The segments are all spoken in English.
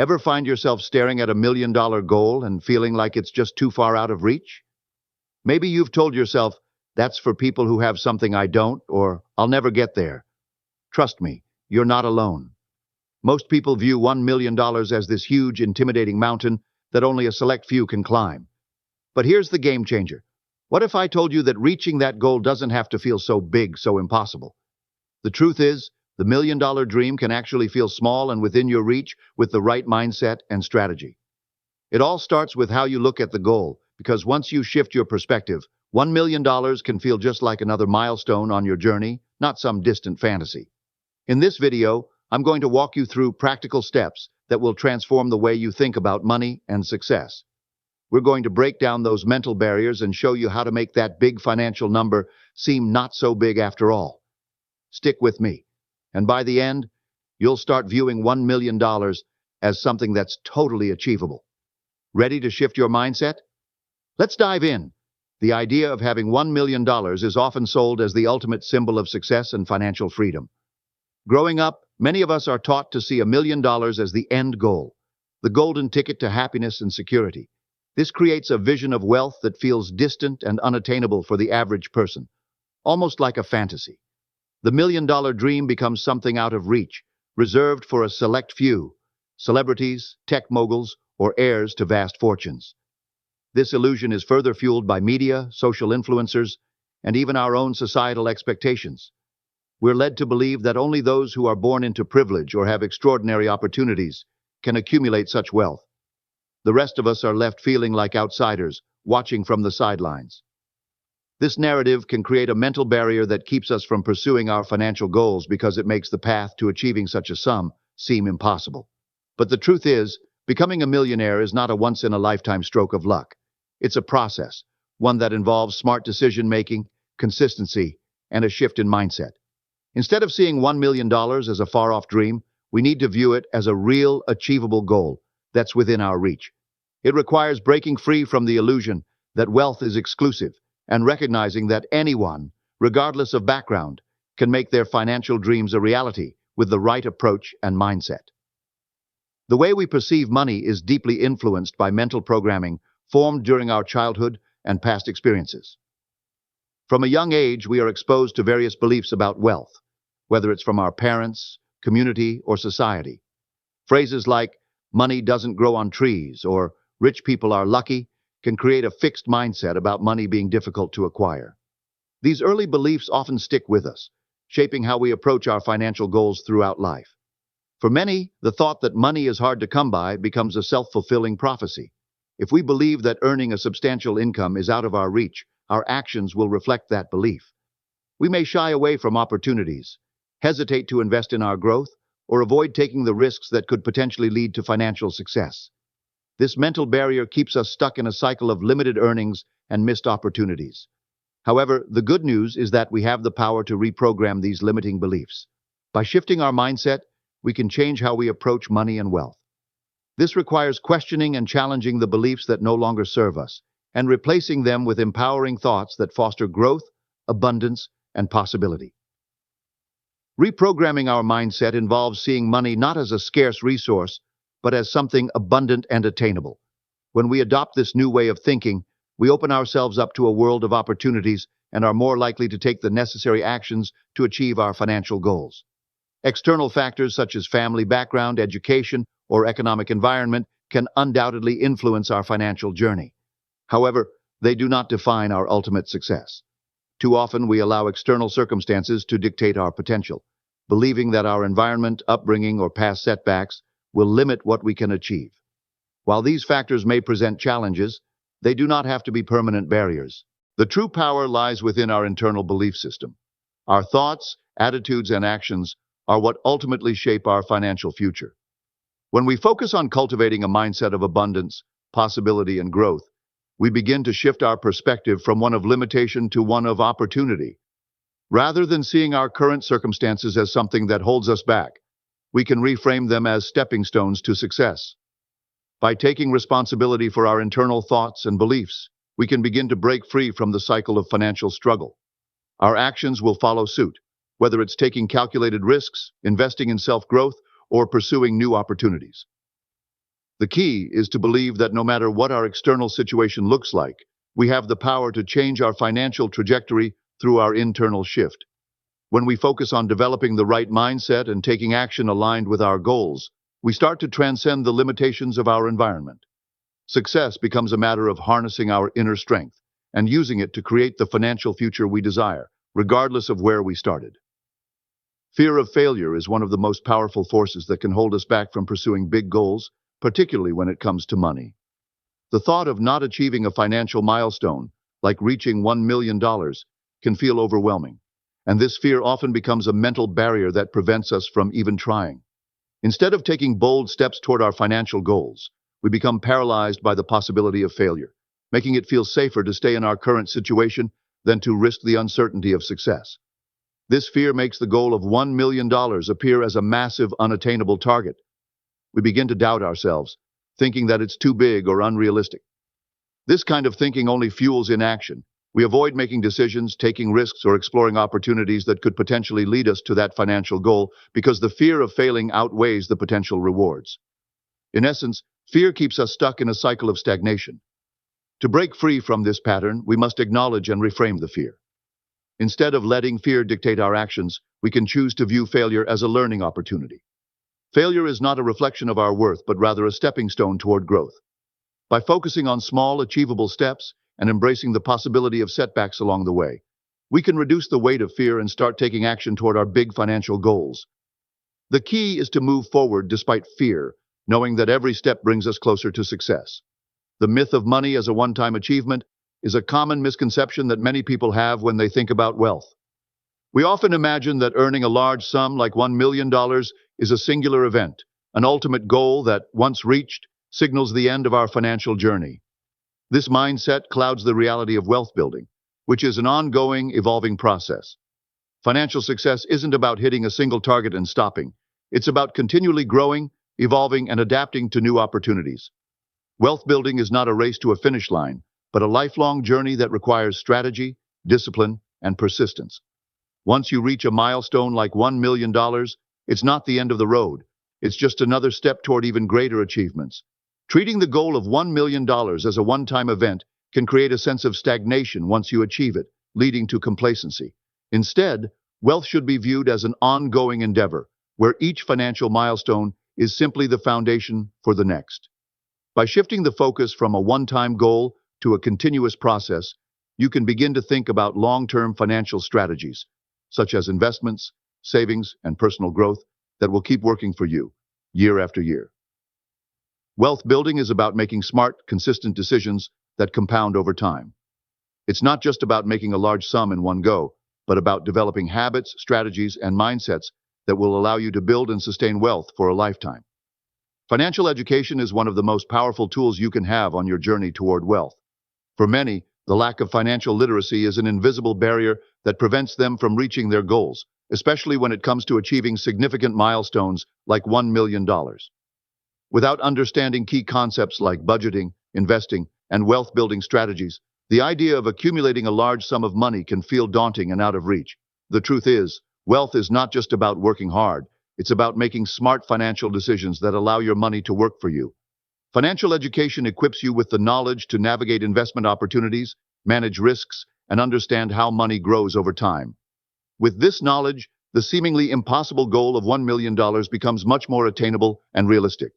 Ever find yourself staring at $1 million goal and feeling like it's just too far out of reach? Maybe you've told yourself, that's for people who have something I don't, or I'll never get there. Trust me, you're not alone. Most people view $1 million as this huge, intimidating mountain that only a select few can climb. But here's the game changer. What if I told you that reaching that goal doesn't have to feel so big, so impossible? The truth is, the $1 million dream can actually feel small and within your reach with the right mindset and strategy. It all starts with how you look at the goal, because once you shift your perspective, $1 million can feel just like another milestone on your journey, not some distant fantasy. In this video, I'm going to walk you through practical steps that will transform the way you think about money and success. We're going to break down those mental barriers and show you how to make that big financial number seem not so big after all. Stick with me, and by the end, you'll start viewing $1 million as something that's totally achievable. Ready to shift your mindset? Let's dive in. The idea of having $1 million is often sold as the ultimate symbol of success and financial freedom. Growing up, many of us are taught to see $1 million as the end goal, the golden ticket to happiness and security. This creates a vision of wealth that feels distant and unattainable for the average person, almost like a fantasy. The $1 million dream becomes something out of reach, reserved for a select few, celebrities, tech moguls, or heirs to vast fortunes. This illusion is further fueled by media, social influencers, and even our own societal expectations. We're led to believe that only those who are born into privilege or have extraordinary opportunities can accumulate such wealth. The rest of us are left feeling like outsiders, watching from the sidelines. This narrative can create a mental barrier that keeps us from pursuing our financial goals because it makes the path to achieving such a sum seem impossible. But the truth is, becoming a millionaire is not a once-in-a-lifetime stroke of luck. It's a process, one that involves smart decision-making, consistency, and a shift in mindset. Instead of seeing $1 million as a far-off dream, we need to view it as a real, achievable goal that's within our reach. It requires breaking free from the illusion that wealth is exclusive and recognizing that anyone, regardless of background, can make their financial dreams a reality with the right approach and mindset. The way we perceive money is deeply influenced by mental programming formed during our childhood and past experiences. From a young age, we are exposed to various beliefs about wealth, whether it's from our parents, community, or society. Phrases like, money doesn't grow on trees, or rich people are lucky, can create a fixed mindset about money being difficult to acquire. These early beliefs often stick with us, shaping how we approach our financial goals throughout life. For many, the thought that money is hard to come by becomes a self-fulfilling prophecy. If we believe that earning a substantial income is out of our reach, our actions will reflect that belief. We may shy away from opportunities, hesitate to invest in our growth, or avoid taking the risks that could potentially lead to financial success. This mental barrier keeps us stuck in a cycle of limited earnings and missed opportunities. However, the good news is that we have the power to reprogram these limiting beliefs. By shifting our mindset, we can change how we approach money and wealth. This requires questioning and challenging the beliefs that no longer serve us, and replacing them with empowering thoughts that foster growth, abundance, and possibility. Reprogramming our mindset involves seeing money not as a scarce resource, but as something abundant and attainable. When we adopt this new way of thinking, we open ourselves up to a world of opportunities and are more likely to take the necessary actions to achieve our financial goals. External factors such as family background, education, or economic environment can undoubtedly influence our financial journey. However, they do not define our ultimate success. Too often, we allow external circumstances to dictate our potential, believing that our environment, upbringing, or past setbacks will limit what we can achieve. While these factors may present challenges, they do not have to be permanent barriers. The true power lies within our internal belief system. Our thoughts, attitudes, and actions are what ultimately shape our financial future. When we focus on cultivating a mindset of abundance, possibility, and growth, we begin to shift our perspective from one of limitation to one of opportunity. Rather than seeing our current circumstances as something that holds us back, we can reframe them as stepping stones to success. By taking responsibility for our internal thoughts and beliefs, we can begin to break free from the cycle of financial struggle. Our actions will follow suit, whether it's taking calculated risks, investing in self-growth, or pursuing new opportunities. The key is to believe that no matter what our external situation looks like, we have the power to change our financial trajectory through our internal shift. When we focus on developing the right mindset and taking action aligned with our goals, we start to transcend the limitations of our environment. Success becomes a matter of harnessing our inner strength and using it to create the financial future we desire, regardless of where we started. Fear of failure is one of the most powerful forces that can hold us back from pursuing big goals, particularly when it comes to money. The thought of not achieving a financial milestone, like reaching $1 million, can feel overwhelming, and this fear often becomes a mental barrier that prevents us from even trying. Instead of taking bold steps toward our financial goals, we become paralyzed by the possibility of failure, making it feel safer to stay in our current situation than to risk the uncertainty of success. This fear makes the goal of $1 million appear as a massive, unattainable target. We begin to doubt ourselves, thinking that it's too big or unrealistic. This kind of thinking only fuels inaction. We avoid making decisions, taking risks, or exploring opportunities that could potentially lead us to that financial goal because the fear of failing outweighs the potential rewards. In essence, fear keeps us stuck in a cycle of stagnation. To break free from this pattern, we must acknowledge and reframe the fear. Instead of letting fear dictate our actions, we can choose to view failure as a learning opportunity. Failure is not a reflection of our worth, but rather a stepping stone toward growth. By focusing on small, achievable steps and embracing the possibility of setbacks along the way, we can reduce the weight of fear and start taking action toward our big financial goals. The key is to move forward despite fear, knowing that every step brings us closer to success. The myth of money as a one-time achievement is a common misconception that many people have when they think about wealth. We often imagine that earning a large sum like $1 million is a singular event, an ultimate goal that, once reached, signals the end of our financial journey. This mindset clouds the reality of wealth building, which is an ongoing, evolving process. Financial success isn't about hitting a single target and stopping. It's about continually growing, evolving, and adapting to new opportunities. Wealth building is not a race to a finish line, but a lifelong journey that requires strategy, discipline, and persistence. Once you reach a milestone like $1 million, it's not the end of the road. It's just another step toward even greater achievements. Treating the goal of $1 million as a one-time event can create a sense of stagnation once you achieve it, leading to complacency. Instead, wealth should be viewed as an ongoing endeavor, where each financial milestone is simply the foundation for the next. By shifting the focus from a one-time goal to a continuous process, you can begin to think about long-term financial strategies, such as investments, savings, and personal growth that will keep working for you, year after year. Wealth building is about making smart, consistent decisions that compound over time. It's not just about making a large sum in one go, but about developing habits, strategies, and mindsets that will allow you to build and sustain wealth for a lifetime. Financial education is one of the most powerful tools you can have on your journey toward wealth. For many, the lack of financial literacy is an invisible barrier that prevents them from reaching their goals, especially when it comes to achieving significant milestones like $1 million. Without understanding key concepts like budgeting, investing, and wealth-building strategies, the idea of accumulating a large sum of money can feel daunting and out of reach. The truth is, wealth is not just about working hard. It's about making smart financial decisions that allow your money to work for you. Financial education equips you with the knowledge to navigate investment opportunities, manage risks, and understand how money grows over time. With this knowledge, the seemingly impossible goal of $1 million becomes much more attainable and realistic.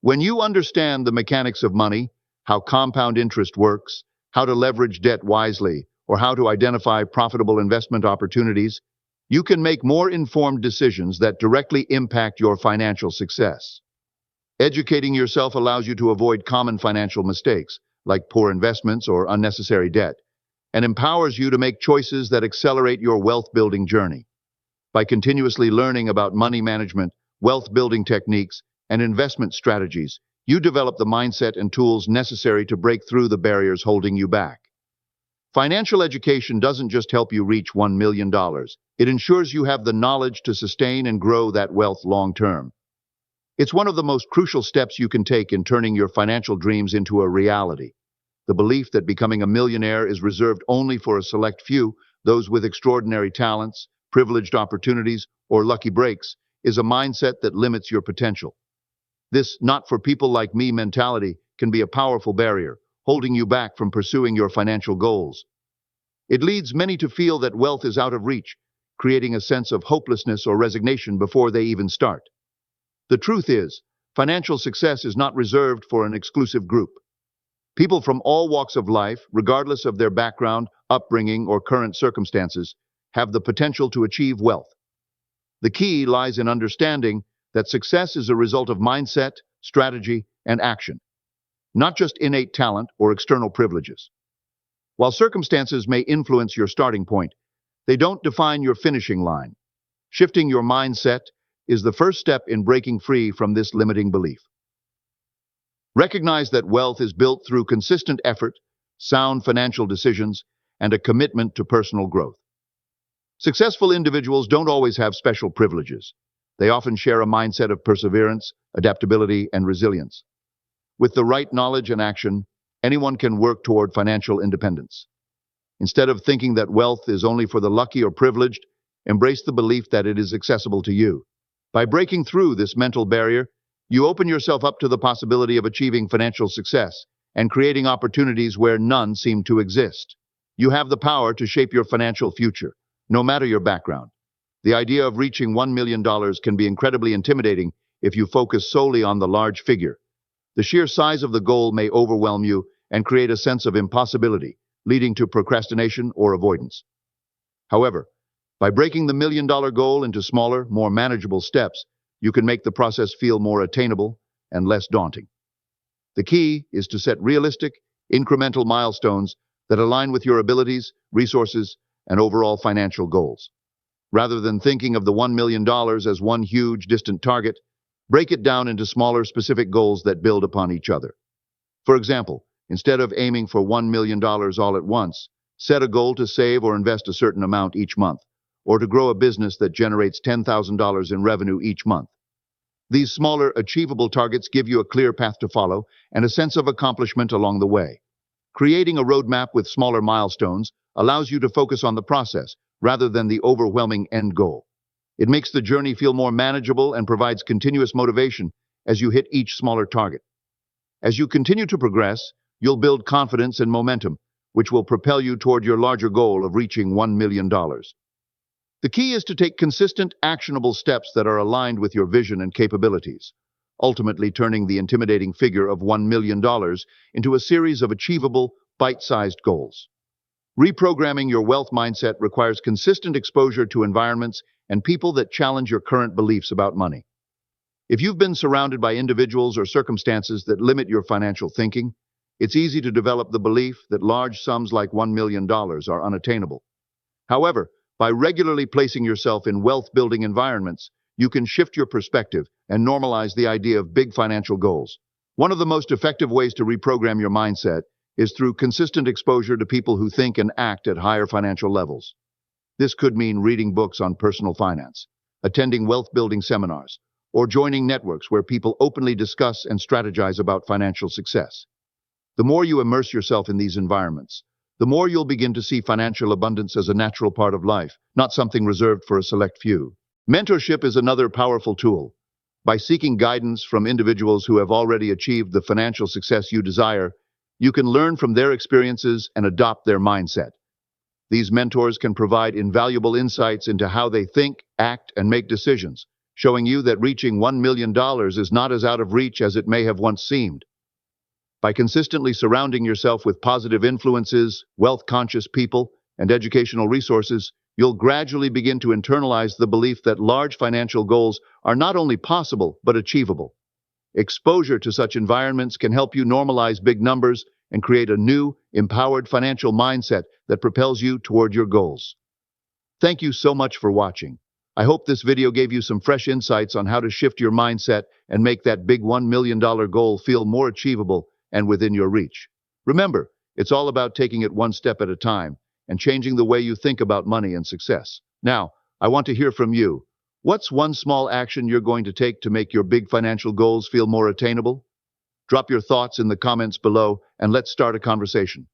When you understand the mechanics of money, how compound interest works, how to leverage debt wisely, or how to identify profitable investment opportunities, you can make more informed decisions that directly impact your financial success. Educating yourself allows you to avoid common financial mistakes, like poor investments or unnecessary debt, and empowers you to make choices that accelerate your wealth-building journey. By continuously learning about money management, wealth-building techniques, and investment strategies, you develop the mindset and tools necessary to break through the barriers holding you back. Financial education doesn't just help you reach $1 million. It ensures you have the knowledge to sustain and grow that wealth long-term. It's one of the most crucial steps you can take in turning your financial dreams into a reality. The belief that becoming a millionaire is reserved only for a select few, those with extraordinary talents, privileged opportunities, or lucky breaks, is a mindset that limits your potential. This not for people like me mentality can be a powerful barrier, holding you back from pursuing your financial goals. It leads many to feel that wealth is out of reach, creating a sense of hopelessness or resignation before they even start. The truth is, financial success is not reserved for an exclusive group. People from all walks of life, regardless of their background, upbringing, or current circumstances, have the potential to achieve wealth. The key lies in understanding that success is a result of mindset, strategy, and action, not just innate talent or external privileges. While circumstances may influence your starting point, they don't define your finishing line. Shifting your mindset is the first step in breaking free from this limiting belief. Recognize that wealth is built through consistent effort, sound financial decisions, and a commitment to personal growth. Successful individuals don't always have special privileges. They often share a mindset of perseverance, adaptability, and resilience. With the right knowledge and action, anyone can work toward financial independence. Instead of thinking that wealth is only for the lucky or privileged, embrace the belief that it is accessible to you. By breaking through this mental barrier, you open yourself up to the possibility of achieving financial success and creating opportunities where none seem to exist. You have the power to shape your financial future, no matter your background. The idea of reaching $1 million can be incredibly intimidating if you focus solely on the large figure. The sheer size of the goal may overwhelm you and create a sense of impossibility, leading to procrastination or avoidance. However, by breaking the $1 million goal into smaller, more manageable steps, you can make the process feel more attainable and less daunting. The key is to set realistic, incremental milestones that align with your abilities, resources, and overall financial goals. Rather than thinking of the $1 million as one huge, distant target, break it down into smaller, specific goals that build upon each other. For example, instead of aiming for $1 million all at once, set a goal to save or invest a certain amount each month, or to grow a business that generates $10,000 in revenue each month. These smaller, achievable targets give you a clear path to follow and a sense of accomplishment along the way. Creating a roadmap with smaller milestones allows you to focus on the process rather than the overwhelming end goal. It makes the journey feel more manageable and provides continuous motivation as you hit each smaller target. As you continue to progress, you'll build confidence and momentum, which will propel you toward your larger goal of reaching $1 million. The key is to take consistent, actionable steps that are aligned with your vision and capabilities, ultimately turning the intimidating figure of $1 million into a series of achievable, bite-sized goals. Reprogramming your wealth mindset requires consistent exposure to environments and people that challenge your current beliefs about money. If you've been surrounded by individuals or circumstances that limit your financial thinking, it's easy to develop the belief that large sums like $1 million are unattainable. However, by regularly placing yourself in wealth-building environments, you can shift your perspective and normalize the idea of big financial goals. One of the most effective ways to reprogram your mindset is through consistent exposure to people who think and act at higher financial levels. This could mean reading books on personal finance, attending wealth-building seminars, or joining networks where people openly discuss and strategize about financial success. The more you immerse yourself in these environments, the more you'll begin to see financial abundance as a natural part of life, not something reserved for a select few. Mentorship is another powerful tool. By seeking guidance from individuals who have already achieved the financial success you desire, you can learn from their experiences and adopt their mindset. These mentors can provide invaluable insights into how they think, act, and make decisions, showing you that reaching $1 million is not as out of reach as it may have once seemed. By consistently surrounding yourself with positive influences, wealth-conscious people, and educational resources, you'll gradually begin to internalize the belief that large financial goals are not only possible, but achievable. Exposure to such environments can help you normalize big numbers and create a new, empowered financial mindset that propels you toward your goals. Thank you so much for watching. I hope this video gave you some fresh insights on how to shift your mindset and make that big $1 million goal feel more achievable and within your reach. Remember, it's all about taking it one step at a time and changing the way you think about money and success. Now, I want to hear from you. What's one small action you're going to take to make your big financial goals feel more attainable? Drop your thoughts in the comments below and let's start a conversation.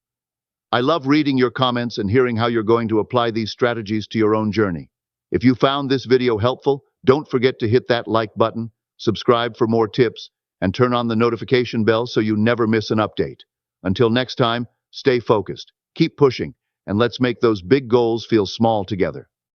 I love reading your comments and hearing how you're going to apply these strategies to your own journey. If you found this video helpful, don't forget to hit that like button, subscribe for more tips, and turn on the notification bell so you never miss an update. Until next time, stay focused, keep pushing, and let's make those big goals feel small together.